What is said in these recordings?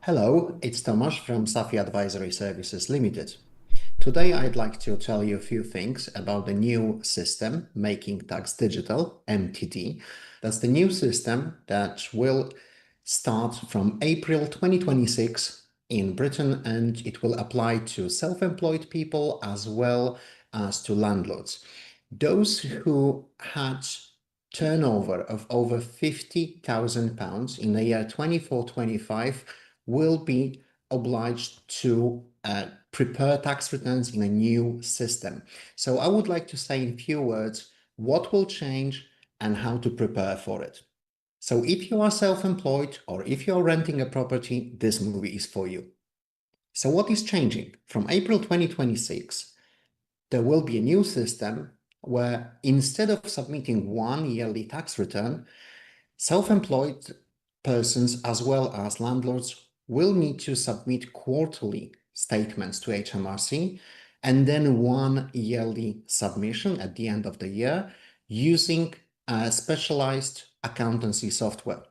Hello, it's Tomasz from Safi Advisory Services Limited. Today I'd like to tell you a few things about the new system, Making Tax Digital, MTD. That's the new system that will start from April 2026 in Britain, and it will apply to self-employed people as well as to landlords. Those who had turnover of over £50,000 in the year 24-25 will be obliged to prepare tax returns in a new system. So I would like to say in few words what will change and how to prepare for it. So if you are self-employed or if you're renting a property, this movie is for you. So what is changing? From April 2026, there will be a new system where instead of submitting one yearly tax return, self-employed persons as well as landlords will need to submit quarterly statements to HMRC and then one yearly submission at the end of the year using a specialized accountancy software.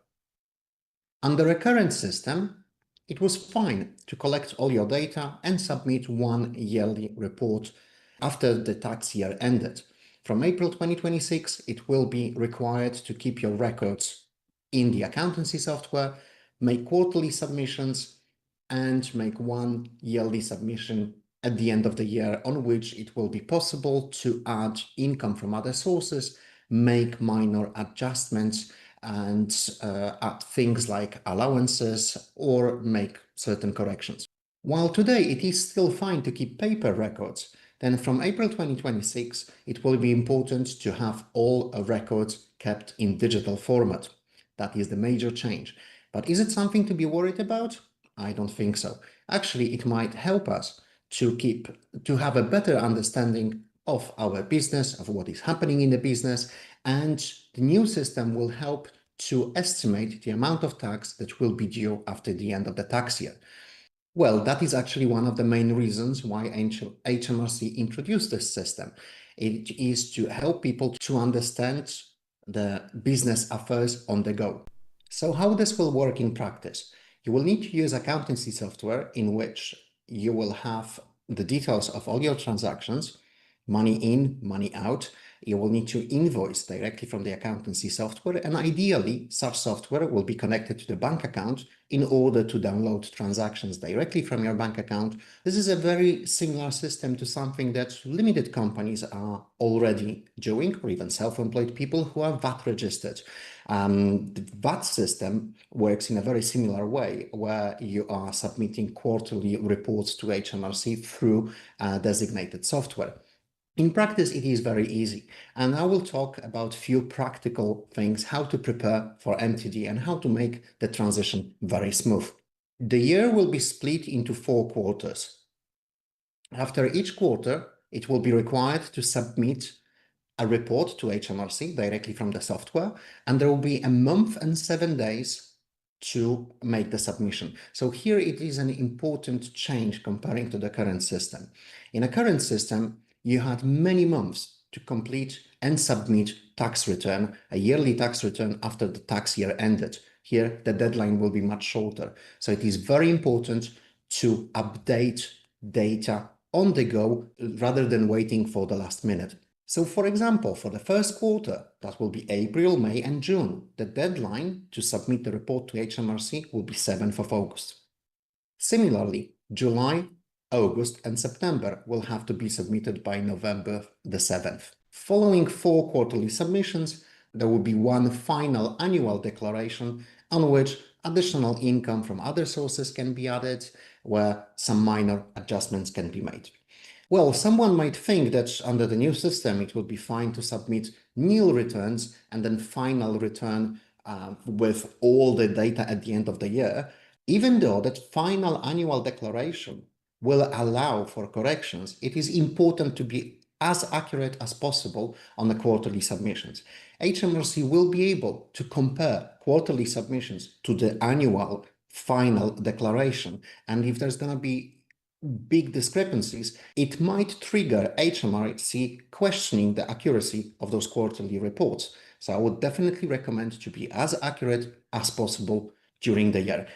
Under a current system, it was fine to collect all your data and submit one yearly report after the tax year ended. From April 2026, it will be required to keep your records in the accountancy software, make quarterly submissions, and make one yearly submission at the end of the year, on which it will be possible to add income from other sources, make minor adjustments, and add things like allowances or make certain corrections. While today it is still fine to keep paper records, then from April 2026, it will be important to have all records kept in digital format. That is the major change. But is it something to be worried about? I don't think so. Actually, it might help us to have a better understanding of our business, of what is happening in the business, and the new system will help to estimate the amount of tax that will be due after the end of the tax year. Well, that is actually one of the main reasons why HMRC introduced this system. It is to help people to understand the business affairs on the go. So how this will work in practice? You will need to use accountancy software in which you will have the details of all your transactions, money in, money out. You will need to invoice directly from the accountancy software, and ideally such software will be connected to the bank account in order to download transactions directly from your bank account. This is a very similar system to something that limited companies are already doing, or even self-employed people who are VAT registered. The VAT system works in a very similar way, where you are submitting quarterly reports to HMRC through designated software. In practice, it is very easy, and I will talk about a few practical things, how to prepare for MTD and how to make the transition very smooth. The year will be split into 4 quarters. After each quarter, it will be required to submit a report to HMRC directly from the software, and there will be a month and 7 days to make the submission. So here it is an important change comparing to the current system. In a current system, you had many months to complete and submit tax return, a yearly tax return after the tax year ended. Here, the deadline will be much shorter. So it is very important to update data on the go rather than waiting for the last minute. So for example, for the first quarter, that will be April, May and June, the deadline to submit the report to HMRC will be 7th of August. Similarly, July, August and September will have to be submitted by November the 7th. Following 4 quarterly submissions, there will be one final annual declaration on which additional income from other sources can be added, where some minor adjustments can be made. Well, someone might think that under the new system, it would be fine to submit nil returns and then final return with all the data at the end of the year, even though that final annual declaration will allow for corrections. It is important to be as accurate as possible on the quarterly submissions. HMRC will be able to compare quarterly submissions to the annual final declaration, and if there's going to be big discrepancies, it might trigger HMRC questioning the accuracy of those quarterly reports. So I would definitely recommend to be as accurate as possible during the year.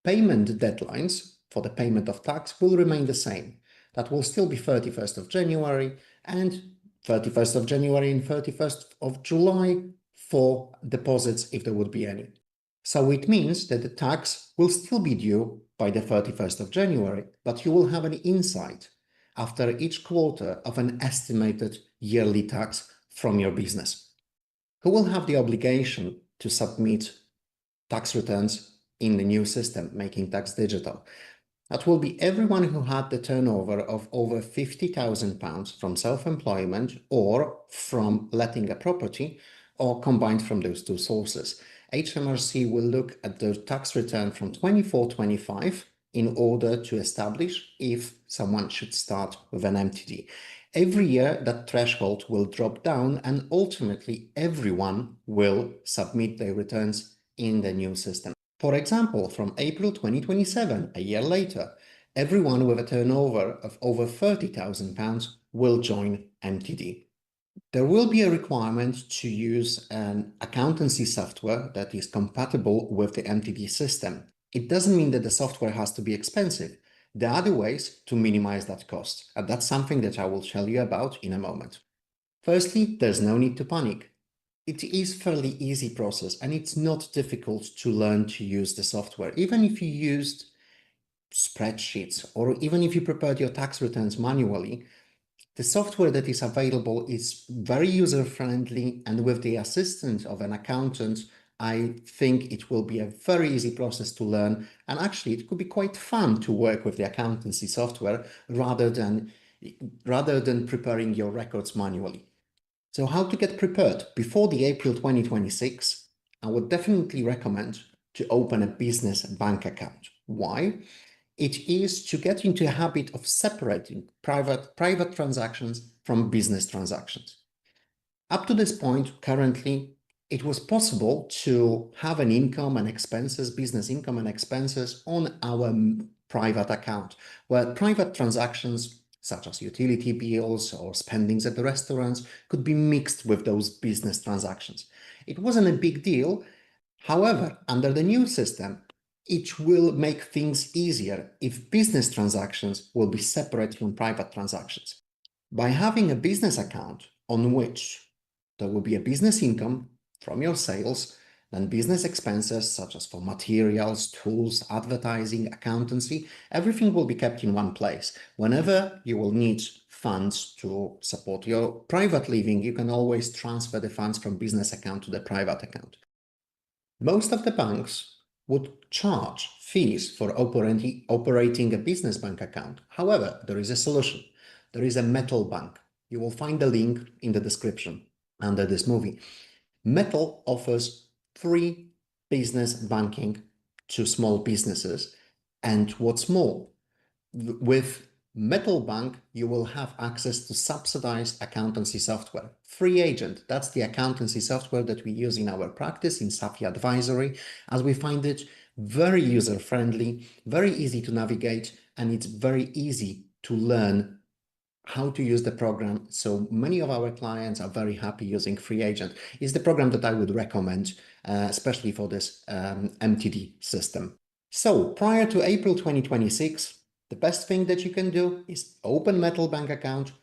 Payment deadlines for the payment of tax will remain the same. That will still be 31st of January and 31st of January and 31st of July for deposits if there would be any. So it means that the tax will still be due by the 31st of January, but you will have an insight after each quarter of an estimated yearly tax from your business. Who will have the obligation to submit tax returns in the new system, Making Tax Digital? That will be everyone who had the turnover of over £50,000 from self-employment or from letting a property, or combined from those two sources. HMRC will look at the tax return from 24-25 in order to establish if someone should start with an MTD. Every year, that threshold will drop down and ultimately everyone will submit their returns in the new system. For example, from April 2027, a year later, everyone with a turnover of over £30,000 will join MTD. There will be a requirement to use an accountancy software that is compatible with the MTD system. It doesn't mean that the software has to be expensive. There are other ways to minimize that cost, and that's something that I will tell you about in a moment. Firstly, there's no need to panic. It is a fairly easy process and it's not difficult to learn to use the software. Even if you used spreadsheets or even if you prepared your tax returns manually, the software that is available is very user-friendly, and with the assistance of an accountant, I think it will be a very easy process to learn, and actually it could be quite fun to work with the accountancy software rather than preparing your records manually. So how to get prepared? Before the April 2026, I would definitely recommend to open a business bank account. Why? It is to get into a habit of separating private transactions from business transactions. Up to this point, currently, it was possible to have an income and expenses, business income and expenses on our private account, where private transactions such as utility bills or spendings at the restaurants could be mixed with those business transactions. It wasn't a big deal. However, under the new system, it will make things easier if business transactions will be separate from private transactions. By having a business account on which there will be a business income from your sales, then business expenses such as for materials, tools, advertising, accountancy, everything will be kept in one place. Whenever you will need funds to support your private living, you can always transfer the funds from business account to the private account. Most of the banks would charge fees for operating a business bank account. However, there is a solution. There is a Mettle bank. You will find the link in the description under this movie. Mettle offers free business banking to small businesses. And what's more, with Mettle Bank, you will have access to subsidized accountancy software. Free Agent, that's the accountancy software that we use in our practice in Safia Advisory, as we find it very user-friendly, very easy to navigate, and it's very easy to learn how to use the program. So many of our clients are very happy using Free Agent. It's the program that I would recommend, especially for this MTD system. So prior to April 2026, the best thing that you can do is open Mettle bank account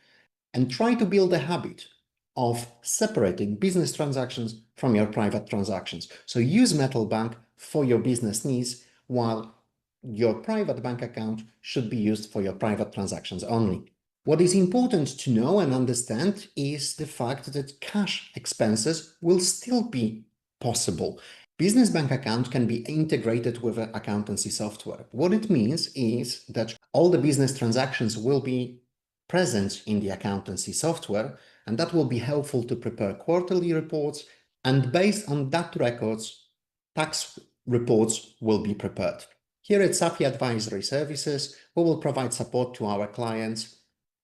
and try to build a habit of separating business transactions from your private transactions. So use Mettle Bank for your business needs, while your private bank account should be used for your private transactions only. What is important to know and understand is the fact that cash expenses will still be possible. Business bank account can be integrated with an accountancy software. What it means is that all the business transactions will be present in the accountancy software, and that will be helpful to prepare quarterly reports, and based on that records, tax reports will be prepared. Here at Safia Advisory Services, we will provide support to our clients.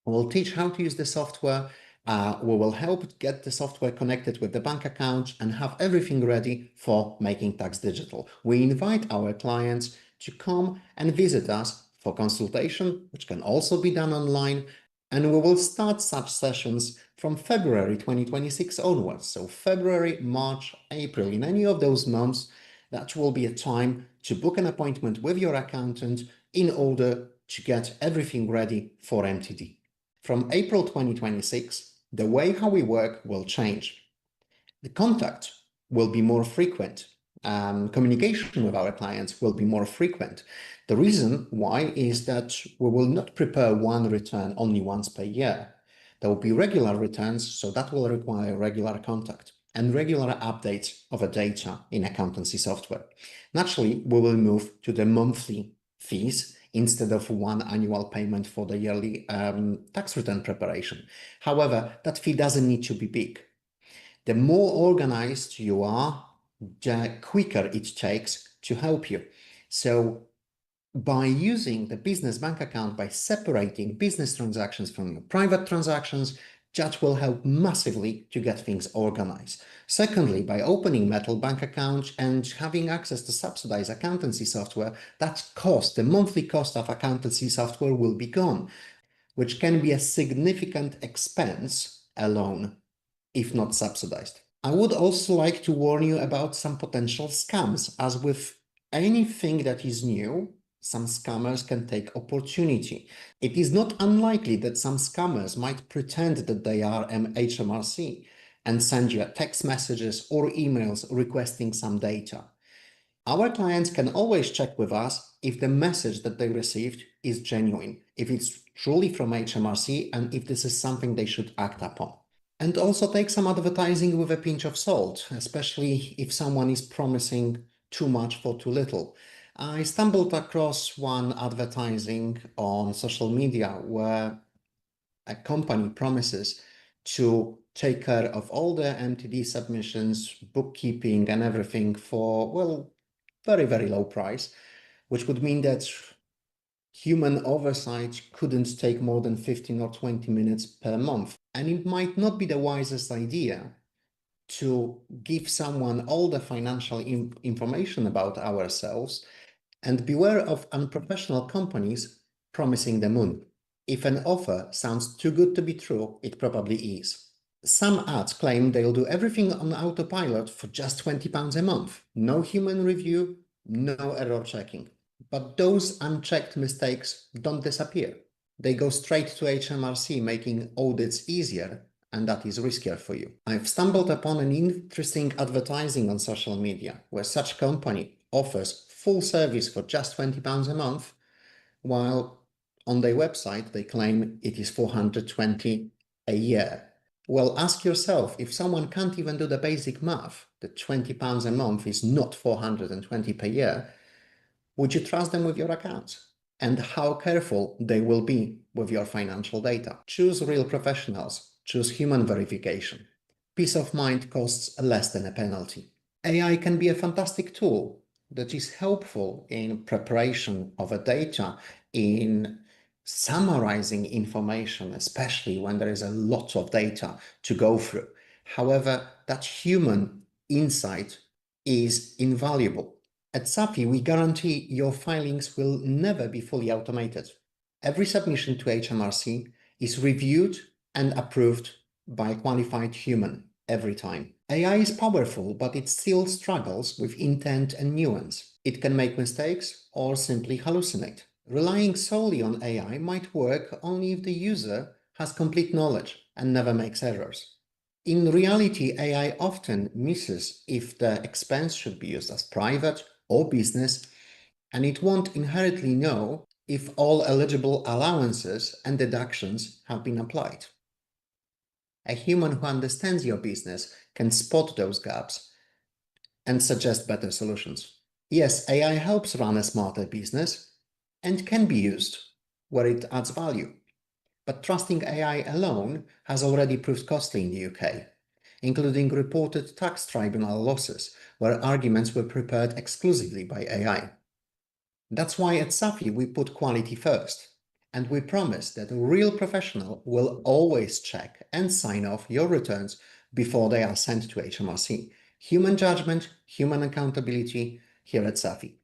We will teach how to use the software. We will help get the software connected with the bank account and have everything ready for Making Tax Digital. We invite our clients to come and visit us for consultation, which can also be done online. And we will start such sessions from February 2026 onwards. So February, March, April, in any of those months, That will be a time to book an appointment with your accountant in order to get everything ready for MTD. From April 2026, the way how we work will change. The contact will be more frequent. Communication with our clients will be more frequent. The reason why is that we will not prepare one return only once per year. There will be regular returns, so that will require regular contact and regular updates of the data in accountancy software. Naturally, we will move to the monthly fees instead of one annual payment for the yearly tax return preparation. However, that fee doesn't need to be big. The more organized you are, the quicker it takes to help you. So by using the business bank account, by separating business transactions from private transactions, that will help massively to get things organized. Secondly, by opening Mettle bank account and having access to subsidized accountancy software, that cost, the monthly cost of accountancy software will be gone, which can be a significant expense alone if not subsidized. I would also like to warn you about some potential scams. As with anything that is new, some scammers can take opportunity. It is not unlikely that some scammers might pretend that they are an HMRC and send you text messages or emails requesting some data. Our clients can always check with us if the message that they received is genuine, if it's truly from HMRC, and if this is something they should act upon. And also take some advertising with a pinch of salt, especially if someone is promising too much for too little. I stumbled across one advertising on social media where a company promises to take care of all the MTD submissions, bookkeeping and everything for, well, very, very low price, which would mean that human oversight couldn't take more than 15 or 20 minutes per month. And it might not be the wisest idea to give someone all the financial information about ourselves, and beware of unprofessional companies promising the moon. If an offer sounds too good to be true, it probably is. Some ads claim they'll do everything on autopilot for just £20 a month. No human review, no error checking. But those unchecked mistakes don't disappear. They go straight to HMRC, making audits easier, and that is riskier for you. I've stumbled upon an interesting advertising on social media where such company offers full service for just £20 a month, while on their website they claim it is $420 a year. Well, ask yourself, if someone can't even do the basic math, that £20 a month is not 420 per year, would you trust them with your accounts? And how careful they will be with your financial data? Choose real professionals. Choose human verification. Peace of mind costs less than a penalty. AI can be a fantastic tool that is helpful in preparation of a data, in summarizing information, especially when there is a lot of data to go through. However, that human insight is invaluable. At Safi, we guarantee your filings will never be fully automated. Every submission to HMRC is reviewed and approved by a qualified human every time. AI is powerful, but it still struggles with intent and nuance. It can make mistakes or simply hallucinate. Relying solely on AI might work only if the user has complete knowledge and never makes errors. In reality, AI often misses if the expense should be used as private or business, and it won't inherently know if all eligible allowances and deductions have been applied. A human who understands your business can spot those gaps and suggest better solutions. Yes, AI helps run a smarter business and can be used where it adds value. But trusting AI alone has already proved costly in the UK, including reported tax tribunal losses where arguments were prepared exclusively by AI. That's why at Safi we put quality first, and we promise that a real professional will always check and sign off your returns before they are sent to HMRC. Human judgment, human accountability here at Safi.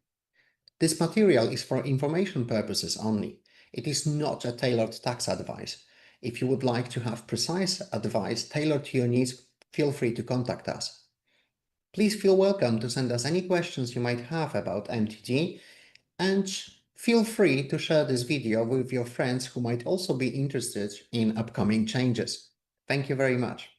This material is for information purposes only. It is not a tailored tax advice. If you would like to have precise advice tailored to your needs, feel free to contact us. Please feel welcome to send us any questions you might have about MTD, and feel free to share this video with your friends who might also be interested in upcoming changes. Thank you very much.